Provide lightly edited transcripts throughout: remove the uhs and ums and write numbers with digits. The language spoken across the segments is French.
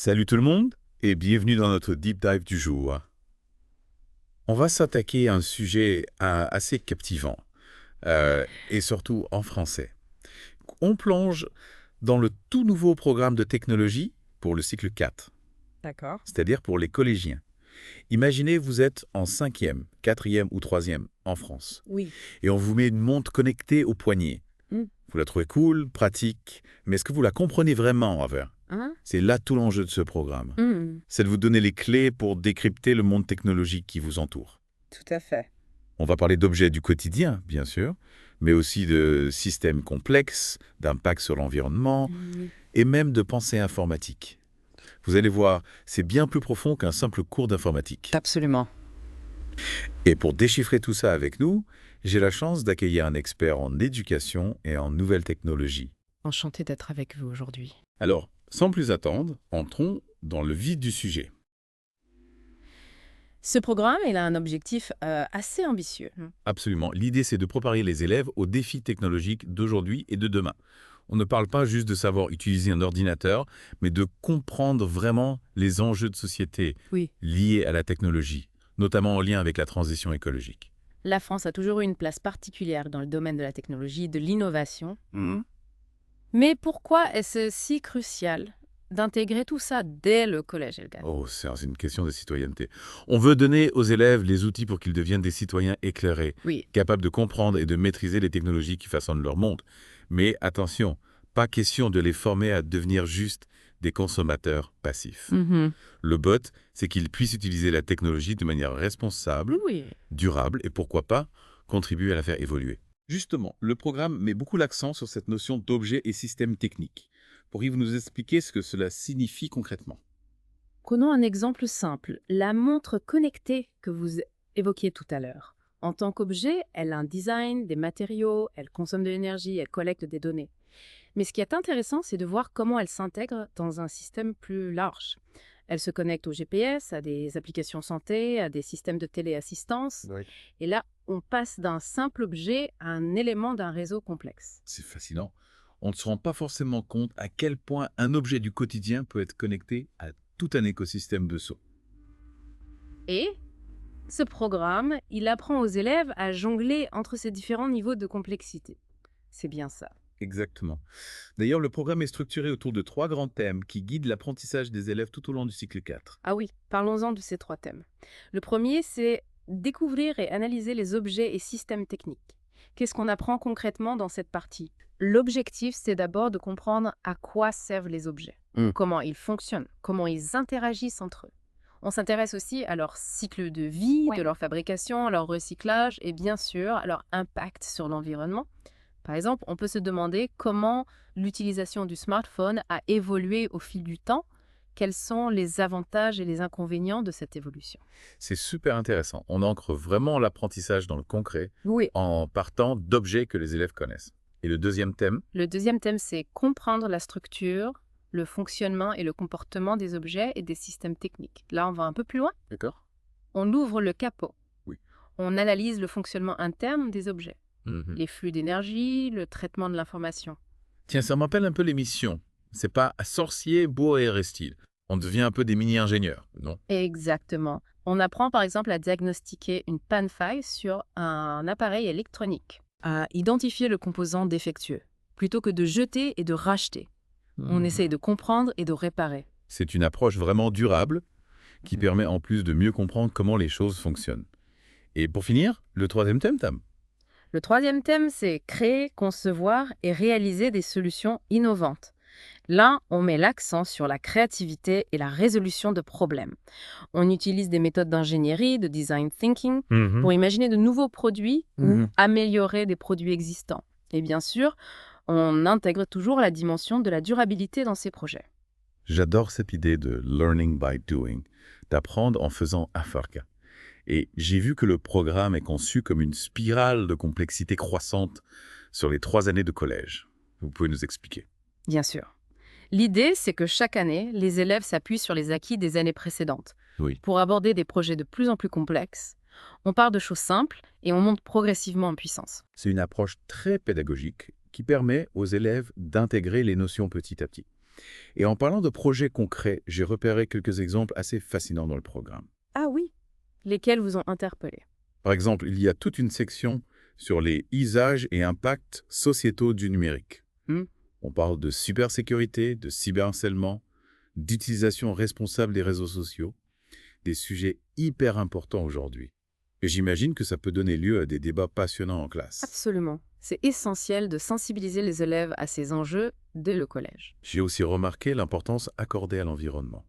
Salut tout le monde et bienvenue dans notre deep dive du jour. On va s'attaquer à un sujet assez captivant et surtout en français. On plonge dans le tout nouveau programme de technologie pour le cycle 4, D'accord. c'est-à-dire pour les collégiens. Imaginez vous êtes en 5e, 4e ou 3e en France Oui. et on vous met une montre connectée au poignet. Mm. Vous la trouvez cool, pratique, mais est-ce que vous la comprenez vraiment, Aver? Hein? C'est là tout l'enjeu de ce programme. Mm. C'est de vous donner les clés pour décrypter le monde technologique qui vous entoure. Tout à fait. On va parler d'objets du quotidien, bien sûr, mais aussi de systèmes complexes, d'impact sur l'environnement Mm. et même de pensée informatique. Vous allez voir, c'est bien plus profond qu'un simple cours d'informatique. Absolument. Et pour déchiffrer tout ça avec nous, j'ai la chance d'accueillir un expert en éducation et en nouvelles technologies. Enchantée d'être avec vous aujourd'hui. Alors, sans plus attendre, entrons dans le vif du sujet. Ce programme, il a un objectif assez ambitieux. Absolument. L'idée, c'est de préparer les élèves aux défis technologiques d'aujourd'hui et de demain. On ne parle pas juste de savoir utiliser un ordinateur, mais de comprendre vraiment les enjeux de société Oui. liés à la technologie, notamment en lien avec la transition écologique. La France a toujours eu une place particulière dans le domaine de la technologie, de l'innovation. Mais pourquoi est-ce si crucial d'intégrer tout ça dès le collège, Elgan? Oh, c'est une question de citoyenneté. On veut donner aux élèves les outils pour qu'ils deviennent des citoyens éclairés, Oui. capables de comprendre et de maîtriser les technologies qui façonnent leur monde. Mais attention, pas question de les former à devenir juste des consommateurs passifs. Le but, c'est qu'ils puissent utiliser la technologie de manière responsable, Oui. durable et pourquoi pas, contribuer à la faire évoluer. Justement, le programme met beaucoup l'accent sur cette notion d'objet et système technique. Pourriez-vous nous expliquer ce que cela signifie concrètement? Prenons un exemple simple, la montre connectée que vous évoquiez tout à l'heure. En tant qu'objet, elle a un design, des matériaux, elle consomme de l'énergie, elle collecte des données. Mais ce qui est intéressant, c'est de voir comment elle s'intègre dans un système plus large. Elle se connecte au GPS, à des applications santé, à des systèmes de téléassistance. Oui. Et là, on passe d'un simple objet à un élément d'un réseau complexe. C'est fascinant. On ne se rend pas forcément compte à quel point un objet du quotidien peut être connecté à tout un écosystème de sceaux. Et ce programme, il apprend aux élèves à jongler entre ces différents niveaux de complexité. C'est bien ça. Exactement. D'ailleurs, le programme est structuré autour de 3 grands thèmes qui guident l'apprentissage des élèves tout au long du cycle 4. Ah oui, parlons-en de ces 3 thèmes. Le premier, c'est découvrir et analyser les objets et systèmes techniques. Qu'est-ce qu'on apprend concrètement dans cette partie? L'objectif, c'est d'abord de comprendre à quoi servent les objets, comment ils fonctionnent, comment ils interagissent entre eux. On s'intéresse aussi à leur cycle de vie, de leur fabrication, à leur recyclage et bien sûr à leur impact sur l'environnement. Par exemple, on peut se demander comment l'utilisation du smartphone a évolué au fil du temps. Quels sont les avantages et les inconvénients de cette évolution? C'est super intéressant. On ancre vraiment l'apprentissage dans le concret Oui. en partant d'objets que les élèves connaissent. Et le deuxième thème? Le deuxième thème, c'est comprendre la structure, le fonctionnement et le comportement des objets et des systèmes techniques. Là, on va un peu plus loin. D'accord. On ouvre le capot. Oui. On analyse le fonctionnement interne des objets, Mhm. les flux d'énergie, le traitement de l'information. Tiens, ça m'appelle un peu l'émission. C'est pas sorcier, beau et Aristide. On devient un peu des mini-ingénieurs, non? Exactement. On apprend par exemple à diagnostiquer une panne-faille sur un appareil électronique, à identifier le composant défectueux, plutôt que de jeter et de racheter. On essaye de comprendre et de réparer. C'est une approche vraiment durable qui permet en plus de mieux comprendre comment les choses fonctionnent. Et pour finir, le troisième thème, Tam. Le troisième thème, c'est créer, concevoir et réaliser des solutions innovantes. Là, on met l'accent sur la créativité et la résolution de problèmes. On utilise des méthodes d'ingénierie, de design thinking, pour imaginer de nouveaux produits ou améliorer des produits existants. Et bien sûr, on intègre toujours la dimension de la durabilité dans ces projets. J'adore cette idée de learning by doing, d'apprendre en faisant à farka. Et j'ai vu que le programme est conçu comme une spirale de complexité croissante sur les 3 années de collège. Vous pouvez nous expliquer? Bien sûr. L'idée, c'est que chaque année, les élèves s'appuient sur les acquis des années précédentes. Oui. Pour aborder des projets de plus en plus complexes, on part de choses simples et on monte progressivement en puissance. C'est une approche très pédagogique qui permet aux élèves d'intégrer les notions petit à petit. Et en parlant de projets concrets, j'ai repéré quelques exemples assez fascinants dans le programme. Ah oui, lesquels vous ont interpellé? Par exemple, il y a toute une section sur les usages et impacts sociétaux du numérique. Hmm. On parle de cybersécurité, de cyberharcèlement, d'utilisation responsable des réseaux sociaux, des sujets hyper importants aujourd'hui. Et j'imagine que ça peut donner lieu à des débats passionnants en classe. Absolument. C'est essentiel de sensibiliser les élèves à ces enjeux dès le collège. J'ai aussi remarqué l'importance accordée à l'environnement.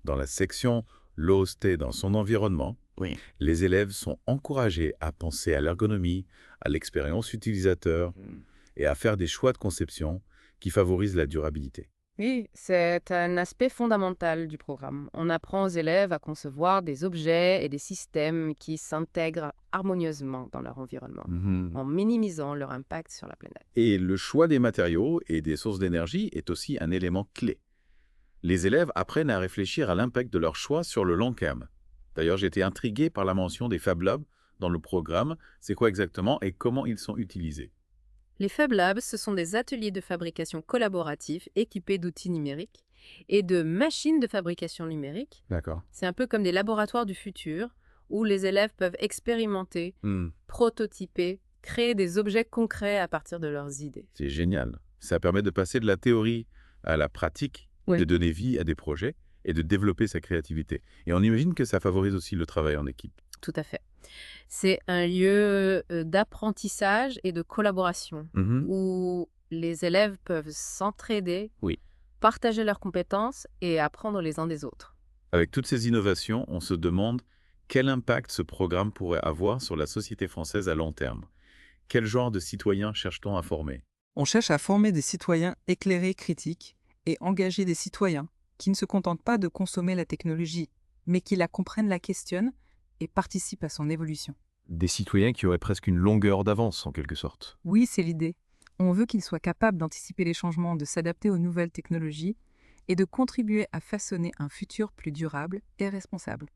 Dans la section l'OST dans son environnement, Oui. les élèves sont encouragés à penser à l'ergonomie, à l'expérience utilisateur et à faire des choix de conception qui favorisent la durabilité. Oui, c'est un aspect fondamental du programme. On apprend aux élèves à concevoir des objets et des systèmes qui s'intègrent harmonieusement dans leur environnement, en minimisant leur impact sur la planète. Et le choix des matériaux et des sources d'énergie est aussi un élément clé. Les élèves apprennent à réfléchir à l'impact de leur choix sur le long terme. D'ailleurs, j'ai été intrigué par la mention des Fab Labs dans le programme. C'est quoi exactement et comment ils sont utilisés? Les Fab Labs, ce sont des ateliers de fabrication collaboratifs équipés d'outils numériques et de machines de fabrication numérique. D'accord. C'est un peu comme des laboratoires du futur où les élèves peuvent expérimenter, prototyper, créer des objets concrets à partir de leurs idées. C'est génial. Ça permet de passer de la théorie à la pratique, Oui. de donner vie à des projets et de développer sa créativité. Et on imagine que ça favorise aussi le travail en équipe. Tout à fait. C'est un lieu d'apprentissage et de collaboration où les élèves peuvent s'entraider, Oui. partager leurs compétences et apprendre les uns des autres. Avec toutes ces innovations, on se demande quel impact ce programme pourrait avoir sur la société française à long terme. Quel genre de citoyens cherche-t-on à former? On cherche à former des citoyens éclairés, critiques, et engager des citoyens qui ne se contentent pas de consommer la technologie, mais qui la comprennent, la questionnent et participent à son évolution. Des citoyens qui auraient presque une longueur d'avance, en quelque sorte. Oui, c'est l'idée. On veut qu'ils soient capables d'anticiper les changements, de s'adapter aux nouvelles technologies et de contribuer à façonner un futur plus durable et responsable.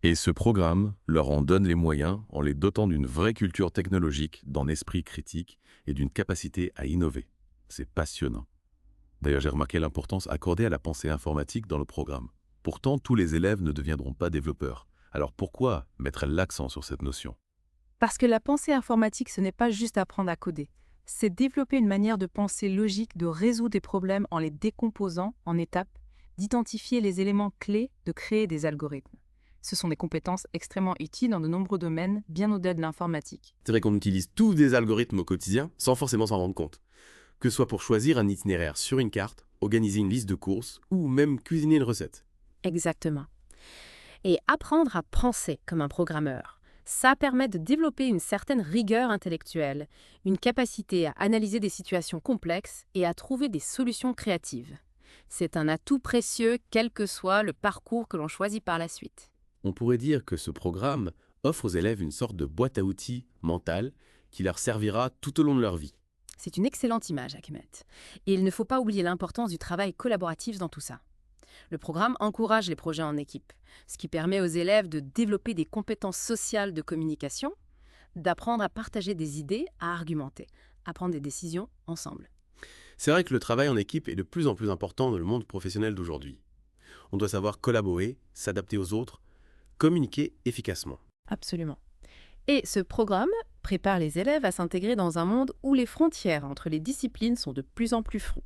Et ce programme leur en donne les moyens en les dotant d'une vraie culture technologique, d'un esprit critique et d'une capacité à innover. C'est passionnant. D'ailleurs, j'ai remarqué l'importance accordée à la pensée informatique dans le programme. Pourtant, tous les élèves ne deviendront pas développeurs. Alors pourquoi mettre l'accent sur cette notion? Parce que la pensée informatique, ce n'est pas juste apprendre à coder. C'est développer une manière de penser logique, de résoudre des problèmes en les décomposant en étapes, d'identifier les éléments clés, de créer des algorithmes. Ce sont des compétences extrêmement utiles dans de nombreux domaines, bien au-delà de l'informatique. C'est vrai qu'on utilise tous des algorithmes au quotidien sans forcément s'en rendre compte. Que ce soit pour choisir un itinéraire sur une carte, organiser une liste de courses ou même cuisiner une recette. Exactement. Et apprendre à penser comme un programmeur, ça permet de développer une certaine rigueur intellectuelle, une capacité à analyser des situations complexes et à trouver des solutions créatives. C'est un atout précieux quel que soit le parcours que l'on choisit par la suite. On pourrait dire que ce programme offre aux élèves une sorte de boîte à outils mentale qui leur servira tout au long de leur vie. C'est une excellente image, Ahmed. Et il ne faut pas oublier l'importance du travail collaboratif dans tout ça. Le programme encourage les projets en équipe, ce qui permet aux élèves de développer des compétences sociales de communication, d'apprendre à partager des idées, à argumenter, à prendre des décisions ensemble. C'est vrai que le travail en équipe est de plus en plus important dans le monde professionnel d'aujourd'hui. On doit savoir collaborer, s'adapter aux autres, communiquer efficacement. Absolument. Et ce programme prépare les élèves à s'intégrer dans un monde où les frontières entre les disciplines sont de plus en plus floues.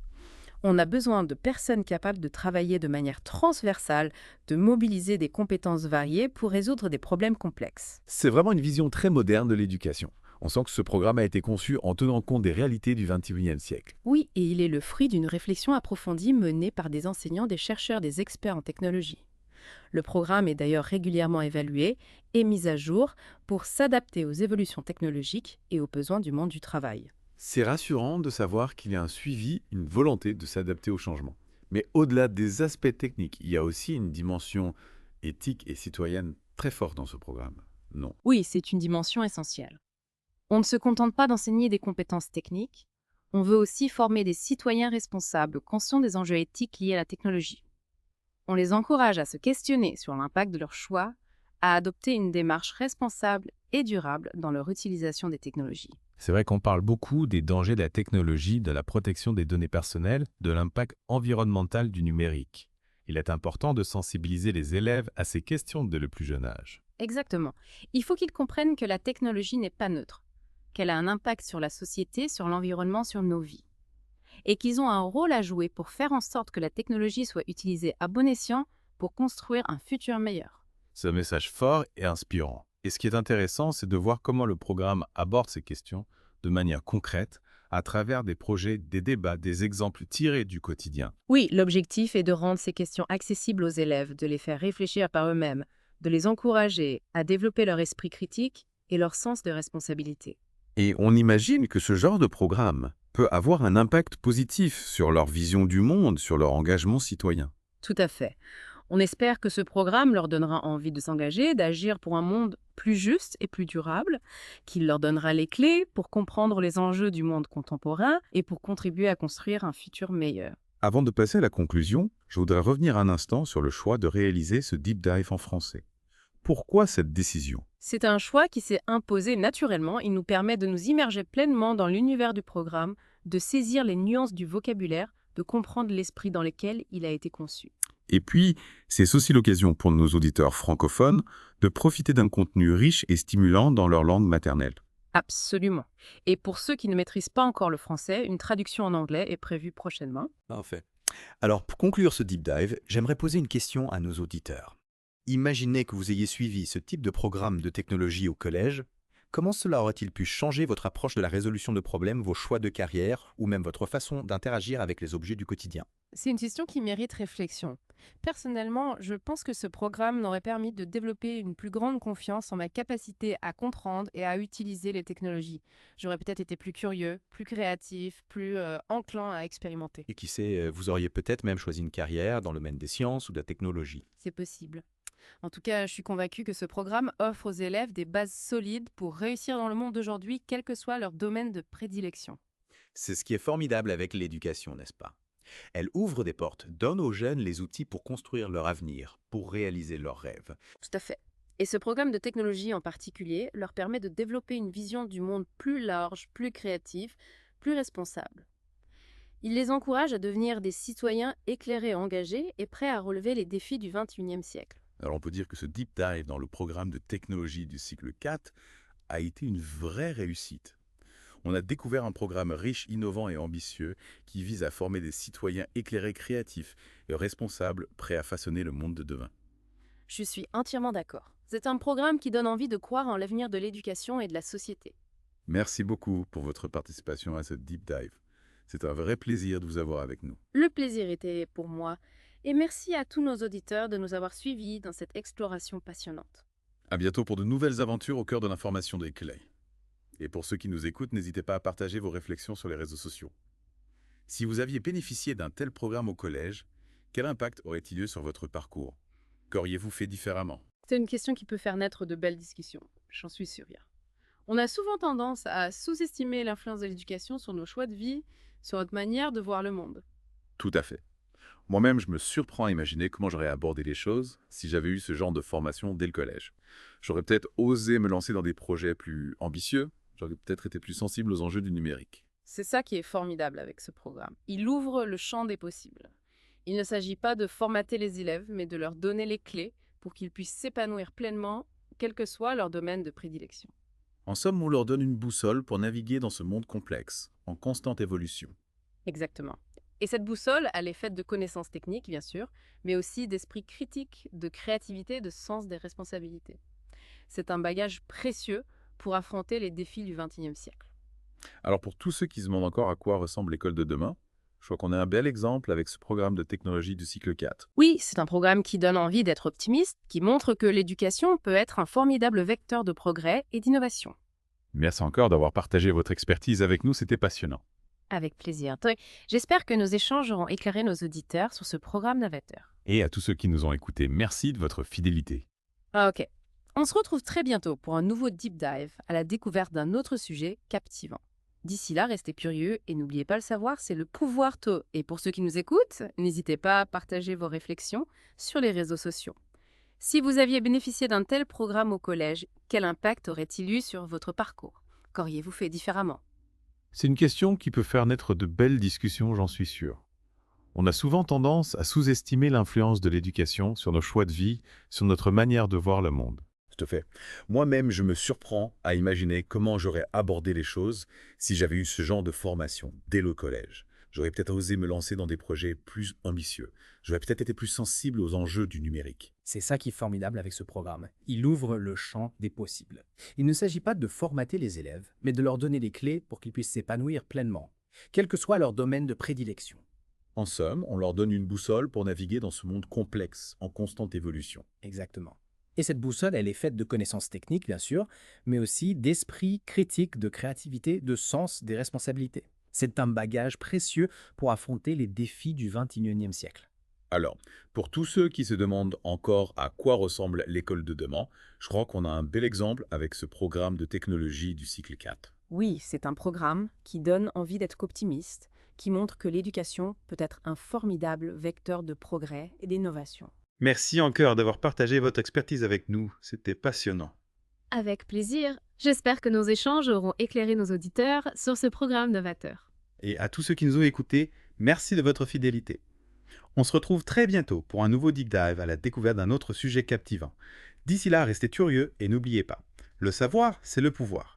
On a besoin de personnes capables de travailler de manière transversale, de mobiliser des compétences variées pour résoudre des problèmes complexes. C'est vraiment une vision très moderne de l'éducation. On sent que ce programme a été conçu en tenant compte des réalités du XXIe siècle. Oui, et il est le fruit d'une réflexion approfondie menée par des enseignants, des chercheurs, des experts en technologie. Le programme est d'ailleurs régulièrement évalué et mis à jour pour s'adapter aux évolutions technologiques et aux besoins du monde du travail. C'est rassurant de savoir qu'il y a un suivi, une volonté de s'adapter au changement. Mais au-delà des aspects techniques, il y a aussi une dimension éthique et citoyenne très forte dans ce programme. Non. Oui, c'est une dimension essentielle. On ne se contente pas d'enseigner des compétences techniques, on veut aussi former des citoyens responsables, conscients des enjeux éthiques liés à la technologie. On les encourage à se questionner sur l'impact de leurs choix, à adopter une démarche responsable et durable dans leur utilisation des technologies. C'est vrai qu'on parle beaucoup des dangers de la technologie, de la protection des données personnelles, de l'impact environnemental du numérique. Il est important de sensibiliser les élèves à ces questions dès le plus jeune âge. Exactement. Il faut qu'ils comprennent que la technologie n'est pas neutre, qu'elle a un impact sur la société, sur l'environnement, sur nos vies. Et qu'ils ont un rôle à jouer pour faire en sorte que la technologie soit utilisée à bon escient pour construire un futur meilleur. C'est un message fort et inspirant. Et ce qui est intéressant, c'est de voir comment le programme aborde ces questions de manière concrète, à travers des projets, des débats, des exemples tirés du quotidien. Oui, l'objectif est de rendre ces questions accessibles aux élèves, de les faire réfléchir par eux-mêmes, de les encourager à développer leur esprit critique et leur sens de responsabilité. Et on imagine que ce genre de programme peut avoir un impact positif sur leur vision du monde, sur leur engagement citoyen. Tout à fait. On espère que ce programme leur donnera envie de s'engager, d'agir pour un monde plus juste et plus durable, qu'il leur donnera les clés pour comprendre les enjeux du monde contemporain et pour contribuer à construire un futur meilleur. Avant de passer à la conclusion, je voudrais revenir un instant sur le choix de réaliser ce deep dive en français. Pourquoi cette décision? C'est un choix qui s'est imposé naturellement. Il nous permet de nous immerger pleinement dans l'univers du programme, de saisir les nuances du vocabulaire, de comprendre l'esprit dans lequel il a été conçu. Et puis, c'est aussi l'occasion pour nos auditeurs francophones de profiter d'un contenu riche et stimulant dans leur langue maternelle. Absolument. Et pour ceux qui ne maîtrisent pas encore le français, une traduction en anglais est prévue prochainement. Parfait. Alors, pour conclure ce deep dive, j'aimerais poser une question à nos auditeurs. Imaginez que vous ayez suivi ce type de programme de technologie au collège. Comment cela aurait-il pu changer votre approche de la résolution de problèmes, vos choix de carrière ou même votre façon d'interagir avec les objets du quotidien? C'est une question qui mérite réflexion. Personnellement, je pense que ce programme m'aurait permis de développer une plus grande confiance en ma capacité à comprendre et à utiliser les technologies. J'aurais peut-être été plus curieux, plus créatif, plus enclin à expérimenter. Et qui sait, vous auriez peut-être même choisi une carrière dans le domaine des sciences ou de la technologie. C'est possible. En tout cas, je suis convaincue que ce programme offre aux élèves des bases solides pour réussir dans le monde d'aujourd'hui, quel que soit leur domaine de prédilection. C'est ce qui est formidable avec l'éducation, n'est-ce pas? Elle ouvre des portes, donne aux jeunes les outils pour construire leur avenir, pour réaliser leurs rêves. Tout à fait. Et ce programme de technologie en particulier leur permet de développer une vision du monde plus large, plus créative, plus responsable. Il les encourage à devenir des citoyens éclairés et engagés et prêts à relever les défis du XXIe siècle. Alors on peut dire que ce deep dive dans le programme de technologie du cycle 4 a été une vraie réussite. On a découvert un programme riche, innovant et ambitieux qui vise à former des citoyens éclairés, créatifs et responsables, prêts à façonner le monde de demain. Je suis entièrement d'accord. C'est un programme qui donne envie de croire en l'avenir de l'éducation et de la société. Merci beaucoup pour votre participation à ce deep dive. C'est un vrai plaisir de vous avoir avec nous. Le plaisir était pour moi. Et merci à tous nos auditeurs de nous avoir suivis dans cette exploration passionnante. À bientôt pour de nouvelles aventures au cœur de l'information des clés. Et pour ceux qui nous écoutent, n'hésitez pas à partager vos réflexions sur les réseaux sociaux. Si vous aviez bénéficié d'un tel programme au collège, quel impact aurait-il eu sur votre parcours? Qu'auriez-vous fait différemment? C'est une question qui peut faire naître de belles discussions, j'en suis sûre. On a souvent tendance à sous-estimer l'influence de l'éducation sur nos choix de vie, sur notre manière de voir le monde. Tout à fait. Moi-même, je me surprends à imaginer comment j'aurais abordé les choses si j'avais eu ce genre de formation dès le collège. J'aurais peut-être osé me lancer dans des projets plus ambitieux, j'aurais peut-être été plus sensible aux enjeux du numérique. C'est ça qui est formidable avec ce programme. Il ouvre le champ des possibles. Il ne s'agit pas de formater les élèves, mais de leur donner les clés pour qu'ils puissent s'épanouir pleinement, quel que soit leur domaine de prédilection. En somme, on leur donne une boussole pour naviguer dans ce monde complexe, en constante évolution. Exactement. Et cette boussole, elle est faite de connaissances techniques, bien sûr, mais aussi d'esprit critique, de créativité, de sens des responsabilités. C'est un bagage précieux pour affronter les défis du XXIe siècle. Alors pour tous ceux qui se demandent encore à quoi ressemble l'école de demain, je crois qu'on a un bel exemple avec ce programme de technologie du cycle 4. Oui, c'est un programme qui donne envie d'être optimiste, qui montre que l'éducation peut être un formidable vecteur de progrès et d'innovation. Merci encore d'avoir partagé votre expertise avec nous, c'était passionnant. Avec plaisir. J'espère que nos échanges auront éclairé nos auditeurs sur ce programme novateur. Et à tous ceux qui nous ont écoutés, merci de votre fidélité. Ah, ok. On se retrouve très bientôt pour un nouveau deep dive à la découverte d'un autre sujet captivant. D'ici là, restez curieux et n'oubliez pas le savoir, c'est le pouvoir tôt. Et pour ceux qui nous écoutent, n'hésitez pas à partager vos réflexions sur les réseaux sociaux. Si vous aviez bénéficié d'un tel programme au collège, quel impact aurait-il eu sur votre parcours? Qu'auriez-vous fait différemment? C'est une question qui peut faire naître de belles discussions, j'en suis sûr. On a souvent tendance à sous-estimer l'influence de l'éducation sur nos choix de vie, sur notre manière de voir le monde. Tout à fait. Moi-même, je me surprends à imaginer comment j'aurais abordé les choses si j'avais eu ce genre de formation dès le collège. J'aurais peut-être osé me lancer dans des projets plus ambitieux. J'aurais peut-être été plus sensible aux enjeux du numérique. C'est ça qui est formidable avec ce programme. Il ouvre le champ des possibles. Il ne s'agit pas de formater les élèves, mais de leur donner les clés pour qu'ils puissent s'épanouir pleinement, quel que soit leur domaine de prédilection. En somme, on leur donne une boussole pour naviguer dans ce monde complexe, en constante évolution. Exactement. Et cette boussole, elle est faite de connaissances techniques, bien sûr, mais aussi d'esprit critique, de créativité, de sens des responsabilités. C'est un bagage précieux pour affronter les défis du XXIe siècle. Alors, pour tous ceux qui se demandent encore à quoi ressemble l'école de demain, je crois qu'on a un bel exemple avec ce programme de technologie du cycle 4. Oui, c'est un programme qui donne envie d'être optimiste, qui montre que l'éducation peut être un formidable vecteur de progrès et d'innovation. Merci encore d'avoir partagé votre expertise avec nous. C'était passionnant. Avec plaisir. J'espère que nos échanges auront éclairé nos auditeurs sur ce programme novateur. Et à tous ceux qui nous ont écoutés, merci de votre fidélité. On se retrouve très bientôt pour un nouveau Deep Dive à la découverte d'un autre sujet captivant. D'ici là, restez curieux et n'oubliez pas, le savoir, c'est le pouvoir.